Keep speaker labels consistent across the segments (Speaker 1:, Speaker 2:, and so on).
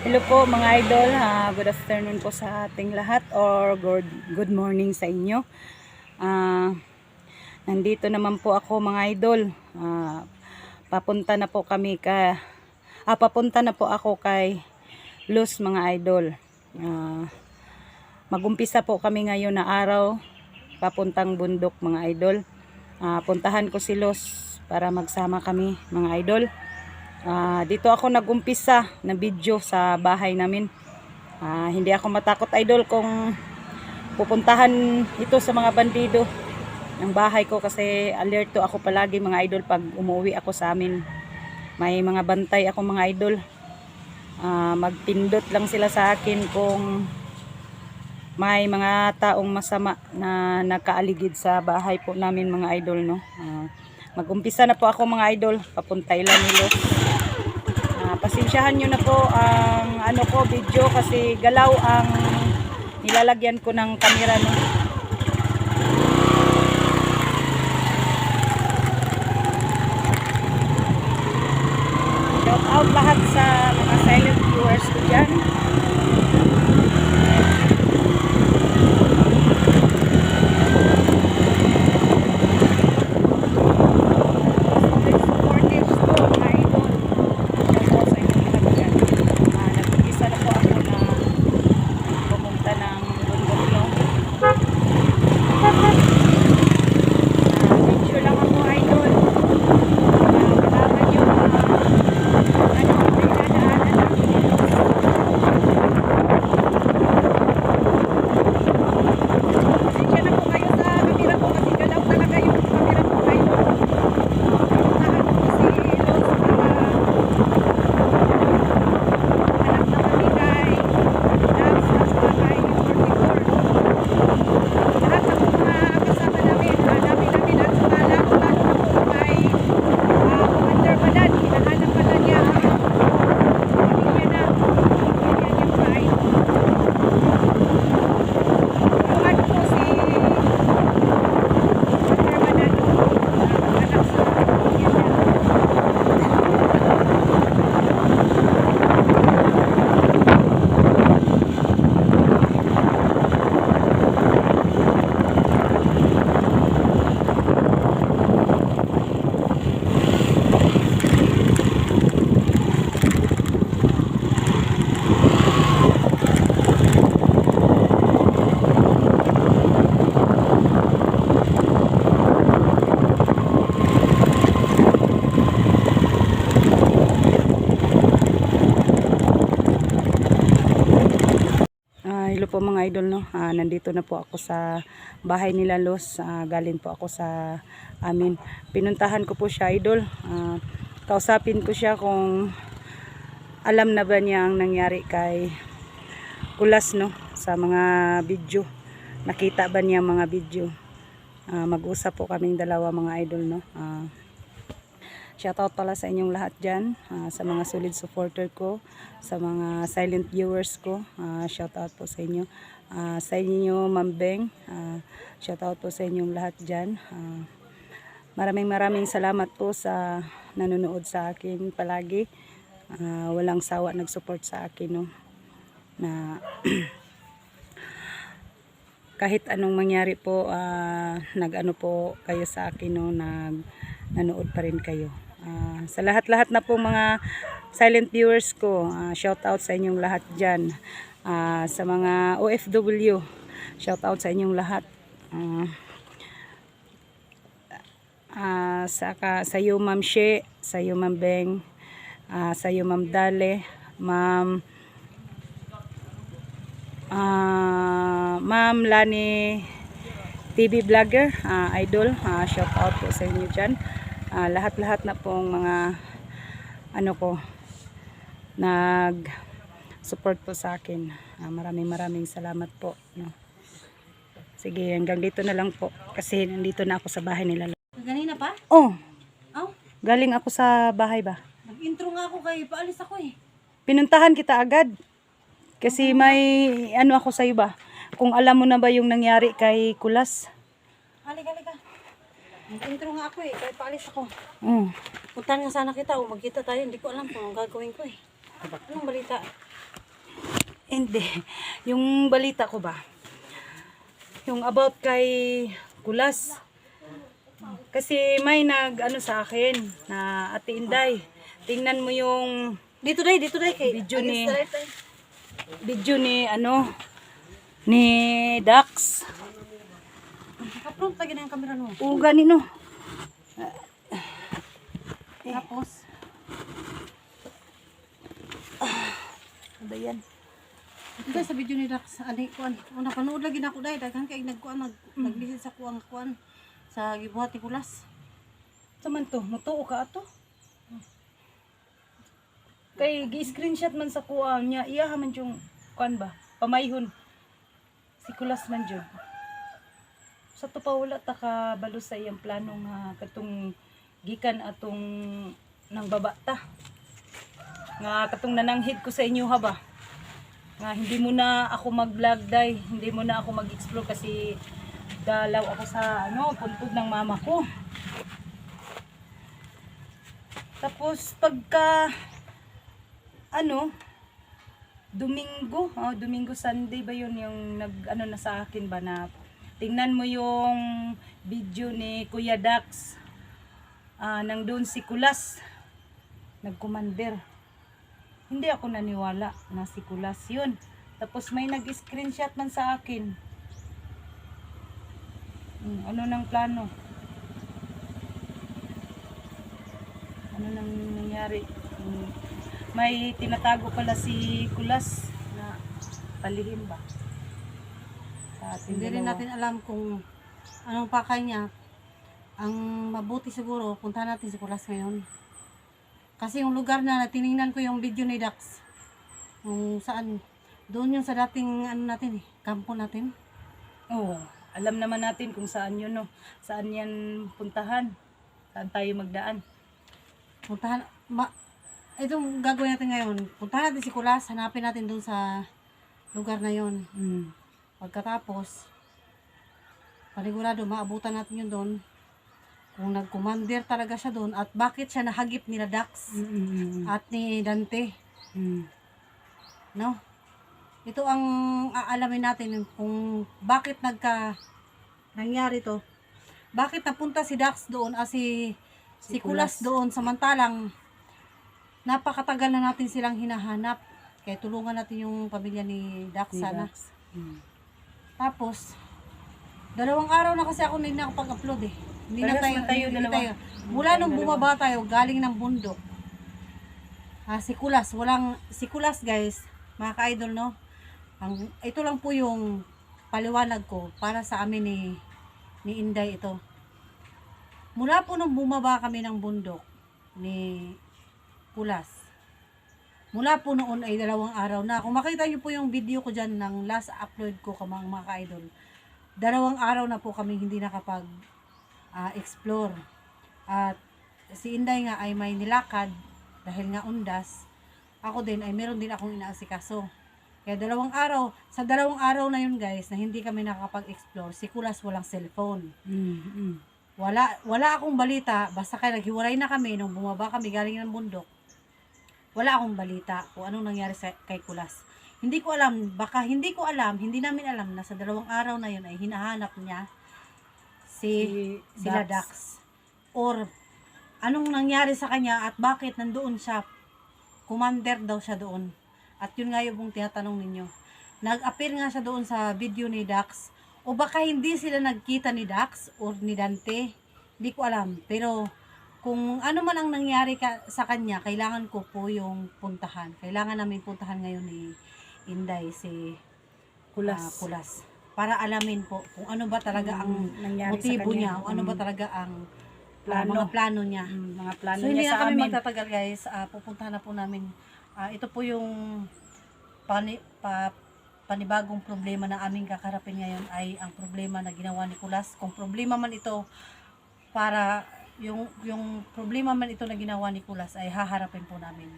Speaker 1: Hello po mga idol, good afternoon po sa ating lahat or good morning sa inyo. Nandito naman po ako mga idol. Papunta na po ako kay Luz mga idol. Magumpisa po kami ngayon na araw papuntang bundok mga idol. Puntahan ko si Luz para magsama kami mga idol. Dito ako nagumpisa na video sa bahay namin. Hindi ako matakot idol kung pupuntahan ito sa mga bandido ng bahay ko kasi alerto ako palagi mga idol pag umuwi ako sa amin. May mga bantay ako mga idol. Magpindot lang sila sa akin kung may mga taong masama na nakaaligid sa bahay po namin mga idol, no. Mag-umpisa na po ako mga idol, papunta Ilan Nilo. Pasensyahan nyo na po ang video kasi galaw ang nilalagyan ko ng camera, no. Shout out lahat sa mga silent viewers ko dyan. Hello po mga idol, no. Nandito na po ako sa bahay nila Luz. Galing po ako sa amin. Pinuntahan ko po siya idol. Kausapin ko siya kung alam na ba niya ang nangyari kay Kulas, no, sa mga video. Nakita ba niya mga video? Mag-usap po kaming dalawa mga idol, no. Shoutout pala sa inyong lahat dyan, sa mga solid supporter ko, sa mga silent viewers ko. Shoutout po sa inyo. Sa inyo Ma'am Beng, shoutout po sa inyong lahat dyan. Maraming salamat po sa nanonood sa akin palagi. Walang sawa nag-support sa akin, no, na kahit anong mangyari po, nag-ano po kayo sa akin, no, nanood pa rin kayo. Sa lahat-lahat na pong mga silent viewers ko, shout out sa inyong lahat dyan. Sa mga OFW, shout out sa inyong lahat. Sa iyo Ma'am She, sa iyo Ma'am Beng, sa iyo Ma'am Dale, Ma'am Lani TV Vlogger, idol, shout out po sa inyo dyan. Lahat-lahat na pong mga nag support po sa akin. Maraming salamat po, no. Sige, hanggang dito na lang po kasi nandito na ako sa bahay nila.
Speaker 2: Ganina pa?
Speaker 1: Oh,
Speaker 2: Aw,
Speaker 1: galing ako sa bahay ba?
Speaker 2: nag-intro nga ako kay paalis ako eh.
Speaker 1: Pinuntahan kita agad kasi may ako sa iyo ba, kung alam mo na ba yung nangyari kay Kulas.
Speaker 2: Halika. Nag-intro nga ako eh, kay paalis ako.
Speaker 1: Mm.
Speaker 2: Puntahan nga sana kita o magkita tayo, hindi ko alam kung anong gagawin ko eh. Anong balita?
Speaker 1: Hindi. Yung balita ko ba? Yung about kay Kulas. Kasi may ano sa akin na Ate Inday. Tingnan mo yung
Speaker 2: Dito day kay
Speaker 1: Video ni-
Speaker 2: against the light, day.
Speaker 1: video ni Dax.
Speaker 2: Upload lagi na yung camera no.
Speaker 1: O ganino.
Speaker 2: Tapos
Speaker 1: Ano ba yan?
Speaker 2: ito sa video ni Dax ani kuan. Una panood lagi na ako day daghan kay naglisid sa kuang kuan sa gibuhat ni Kulas.
Speaker 1: Saman to, mutuo ka ato. Kay gi-screenshot man sa kuha niya, iya man yung kuan ba? Pamayhon. Si Kulas man jud. Sa to pa wala ta ka balo sa iyang plano nga katong gikan atong nang baba ta. Nga katong nananghid ko sa inyo ha ba? Nga hindi mo na ako mag-vlog day, hindi mo na ako mag-explore kasi dalaw ako sa puntod ng mama ko. Tapos pagka Domingo Sunday ba yun yung na sa akin ba na tingnan mo yung video ni Kuya Dax nang doon si Kulas nagkumander. Hindi ako naniwala na si Kulas yun. Tapos may nag-screenshot man sa akin. Ano nang plano? Ano nang nangyari? May tinatago pala si Kulas na palihim ba? Sa ating
Speaker 2: Hindi rin
Speaker 1: dalawa.
Speaker 2: natin alam kung anong pakay niya. Ang mabuti siguro puntahan natin si Kulas ngayon. Kasi yung lugar na tiningnan ko yung video ni Dax. Kung saan doon yung sa dating kampo natin.
Speaker 1: Oo, alam naman natin kung saan yun, no? Saan yan puntahan? Saan tayo magdaan?
Speaker 2: Puntahan itong gagawin natin ngayon. Puntahan natin si Kulas, hanapin natin doon sa lugar na yon. Pagkatapos panigurado maabutan natin yun doon. Kung nag-commander talaga siya doon at bakit siya nahagip nila Dax at ni Dante. No? Ito ang aalamin natin kung bakit nangyari to. Bakit napunta si Dax doon si Kulas doon samantalang napakatagal na natin silang hinahanap. Kaya tulungan natin yung pamilya ni Dax sana. Tapos 2 araw na kasi ako hindi nakapag-upload eh. Hindi na
Speaker 1: Parehas na tayo,
Speaker 2: hindi
Speaker 1: dalawa.
Speaker 2: tayo. Mula nung bumaba tayo, galing ng bundok. Si Kulas guys, mga ka-idol no. Ito lang po yung paliwanag ko para sa amin ni Inday ito. Mula po nung bumaba kami ng bundok ni Kulas. Mula po noon ay 2 araw na. Kung makita niyo po yung video ko dyan ng last upload ko mga ka-idol. 2 araw na po kami hindi explore. At si Inday nga ay may nilakad dahil nga undas. Ako din ay meron din akong inaasikaso. Kaya 2 araw, sa 2 araw na yun guys, na hindi kami nakapag-explore, si Kulas walang cellphone. Wala akong balita, basta kaya naghiwalay na kami nung bumaba kami galing ng bundok. Wala akong balita kung anong nangyari kay Kulas. Hindi ko alam, hindi namin alam na sa 2 araw na yun ay hinahanap niya sila Dax. Or anong nangyari sa kanya at bakit nandoon siya, commander daw siya doon. At yun nga yung tinatanong ninyo. Nag-appear nga siya doon sa video ni Dax. O baka hindi sila nagkita ni Dax or ni Dante. Hindi ko alam. Pero kung ano man ang nangyari sa kanya, kailangan ko po yung puntahan. Kailangan namin puntahan ngayon ni Inday si Kulas. Para alamin po kung ano ba talaga ang motibo niya, kung ano ba talaga ang mga plano niya.
Speaker 1: Mga plano
Speaker 2: So hindi
Speaker 1: niya
Speaker 2: na
Speaker 1: sa
Speaker 2: kami
Speaker 1: amin.
Speaker 2: magtatagal guys. Pupuntahan na po namin. Ito po yung panibagong problema na aming kakarapin ngayon ay ang problema na ginawa ni Kulas. Kung problema man ito yung problema man ito na ginawa ni Kulas ay haharapin po namin.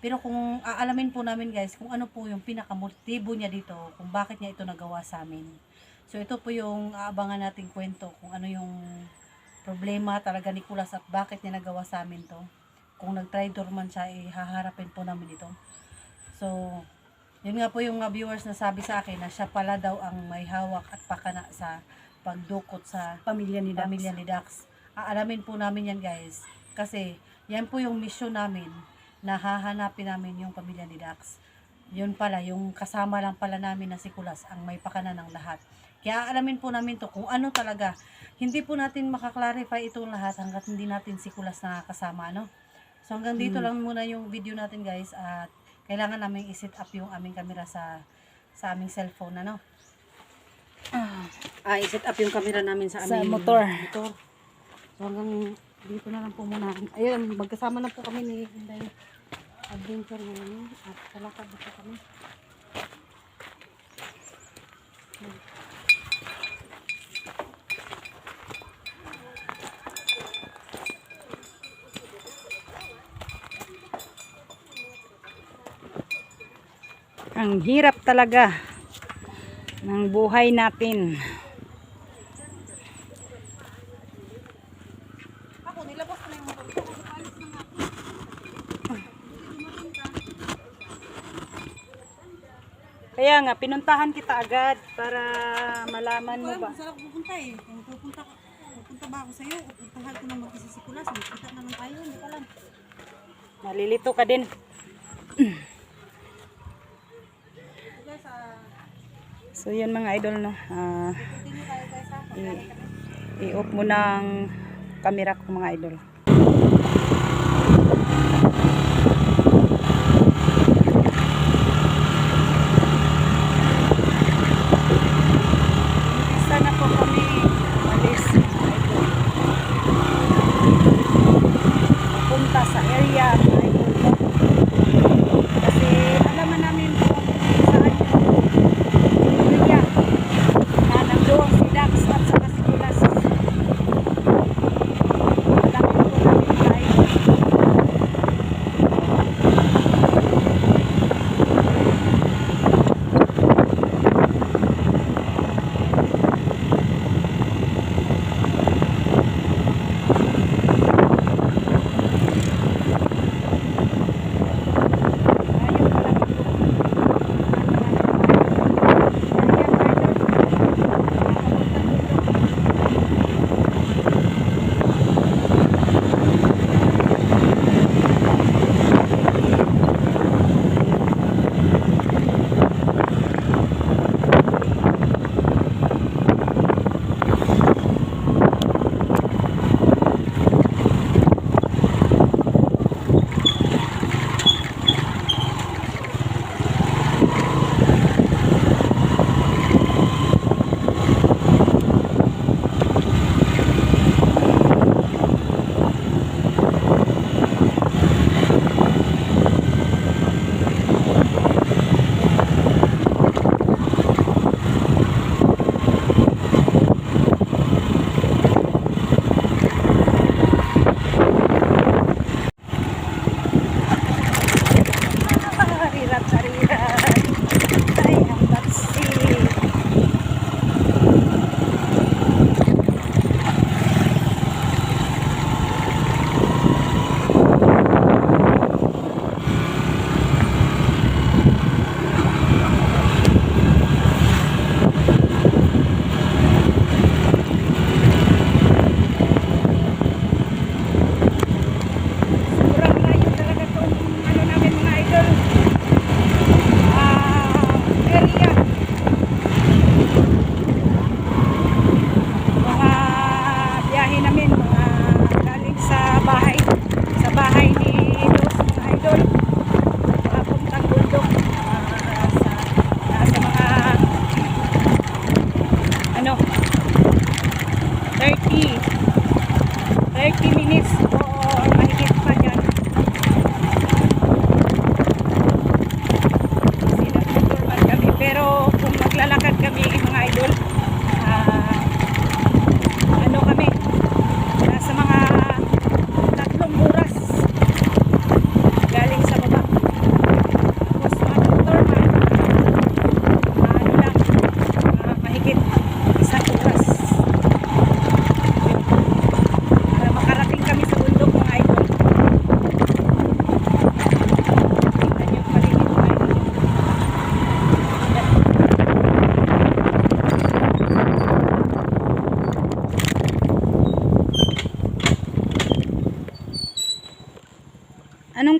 Speaker 2: Pero kung aalamin po namin guys kung ano po yung pinakamotibo niya dito, kung bakit niya ito nagawa sa amin. So ito po yung aabangan nating kwento kung ano yung problema talaga ni Kulas at bakit niya nagawa sa amin to. Kung nag-traitor man siya, haharapin po namin ito. So Yun nga po yung mga viewers na sabi sa akin na siya pala daw ang may hawak at pakana sa pagdukot sa
Speaker 1: Pamilya ni Dax.
Speaker 2: pamilya ni Dax. Aalamin po namin yan guys. Kasi yan po yung mission namin na hahanapin namin yung pamilya ni Dax. Yun pala, yung kasama lang pala namin na si Kulas ang may pakana ng lahat. Kaya aalamin po namin to kung ano talaga. Hindi po natin makaklarify itong lahat hanggat hindi natin si Kulas nakakasama, no? So hanggang dito lang muna yung video natin guys at kailangan namin i-set up yung aming camera sa aming cellphone, ano? I-set up yung camera namin sa
Speaker 1: Sa
Speaker 2: aming
Speaker 1: motor.
Speaker 2: So hanggang dito na lang po muna. Ayun, magkasama na po kami ni Inday Adventure ngayon at kalakad dito kami.
Speaker 1: Ang hirap talaga ng buhay natin.
Speaker 2: Ako, nilabas ko na yung motor ko. Alis na nga.
Speaker 1: Kaya nga, pinuntahan kita agad para malaman mo ba.
Speaker 2: Masarap pupunta eh. Kung pupunta ba ako sa'yo, pupuntahan ko na magkasisikulas. Magkita naman tayo, hindi ka lang.
Speaker 1: Nalilito ka din.
Speaker 2: Guys,
Speaker 1: So yun mga idol, no.
Speaker 2: continue tayo guys ha.
Speaker 1: I-off mo ng camera ko mga idol. Isa na po kami alis mga idol. Punta sa area mga idol, no? Kasi alaman namin kung saan yung area na nandoon si Dax at saka si Kulas. Alamin po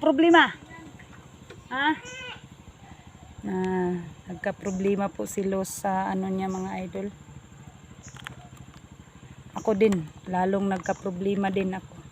Speaker 1: problema? Ha? Nagka-problema po si Los sa ano niya mga idol. Ako din, lalong nagka-problema din ako.